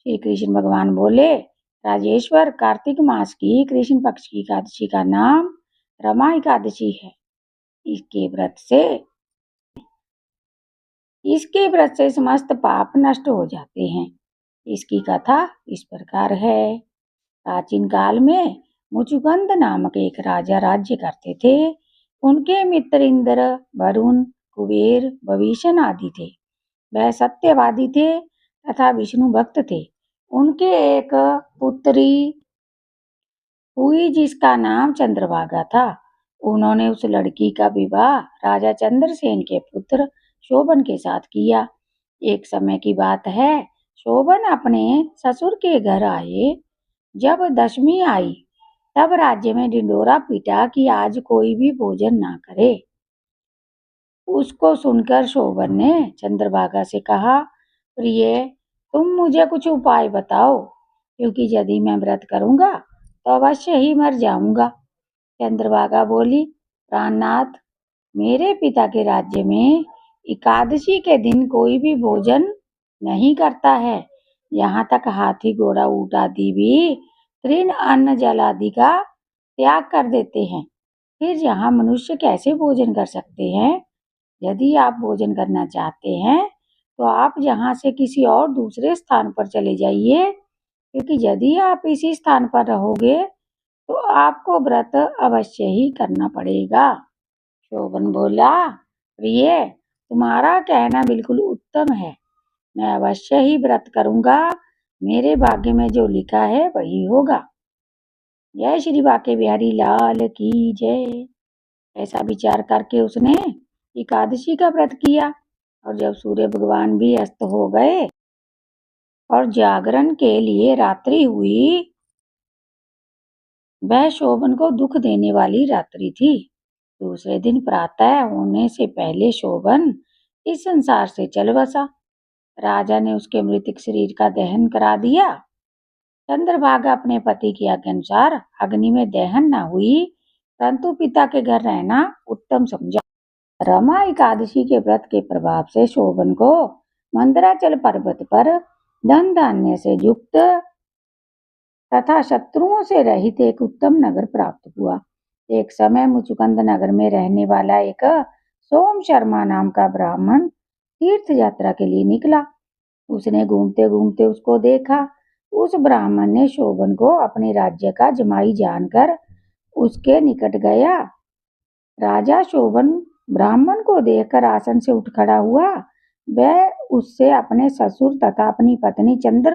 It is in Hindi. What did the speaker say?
श्री कृष्ण भगवान बोले, राजेश्वर, कार्तिक मास की कृष्ण पक्ष की एकादशी का नाम रमा एकादशी है। इसके व्रत से समस्त पाप नष्ट हो जाते हैं। इसकी कथा इस प्रकार है। प्राचीन काल में मुचुकुंद नामक एक राजा राज्य करते थे। उनके मित्र इंद्र, वरुण, कुबेर, विभीषण आदि थे। वह सत्यवादी थे तथा विष्णु भक्त थे। उनके एक पुत्री हुई जिसका नाम चंद्रभागा था। उन्होंने उस लड़की का विवाह राजा चंद्रसेन के पुत्र शोभन के साथ किया। एक समय की बात है, शोभन अपने ससुर के घर आए। जब दशमी आई तब राज्य में ढिंढोरा पीटा कि आज कोई भी भोजन ना करे। उसको सुनकर शोभन ने चंद्रभागा से कहा, प्रिय, तुम मुझे कुछ उपाय बताओ, क्योंकि यदि मैं व्रत करूंगा तो अवश्य ही मर जाऊंगा। चंद्रभागा बोली, प्राणनाथ, मेरे पिता के राज्य में एकादशी के दिन कोई भी भोजन नहीं करता है। यहाँ तक हाथी, घोड़ा, ऊंट आदि भी तृण अन्न जल आदि का त्याग कर देते हैं। फिर यहाँ मनुष्य कैसे भोजन कर सकते हैं? यदि आप भोजन करना चाहते हैं तो आप यहाँ से किसी और दूसरे स्थान पर चले जाइए, क्योंकि यदि आप इसी स्थान पर रहोगे तो आपको व्रत अवश्य ही करना पड़ेगा। शोभन बोला, प्रिय, तुम्हारा कहना बिल्कुल उत्तम है। मैं अवश्य ही व्रत करूंगा। मेरे भाग्य में जो लिखा है वही होगा। जय श्री बांके बिहारी लाल की जय। ऐसा विचार करके उसने एकादशी का व्रत किया। और जब सूर्य भगवान भी अस्त हो गए और जागरण के लिए रात्रि हुई, वह शोभन को दुख देने वाली रात्रि थी। दूसरे दिन प्रातः होने से पहले शोभन इस संसार से चल बसा। राजा ने उसके मृतक शरीर का दहन करा दिया। चंद्रभागा अपने पति की आज्ञा अनुसार अग्नि में दहन न हुई, परंतु पिता के घर रहना उत्तम समझा। रमा एकादशी के व्रत के प्रभाव से शोभन को मंदराचल पर्वत पर धन धान्य से युक्त तथा शत्रुओं से रहित एक उत्तम नगर प्राप्त हुआ। एक समय मुचुकुंद नगर में रहने वाला एक सोम शर्मा नाम का ब्राह्मण तीर्थ यात्रा के लिए निकला। उसने घूमते घूमते उसको देखा। उस ब्राह्मण ने शोभन को अपने राज्य का जमाई जानकर उसके निकट गया। राजा शोभन ब्राह्मण को देखकर आसन से उठ खड़ा हुआ। वह उससे अपने ससुर तथा अपनी पत्नी चंद्र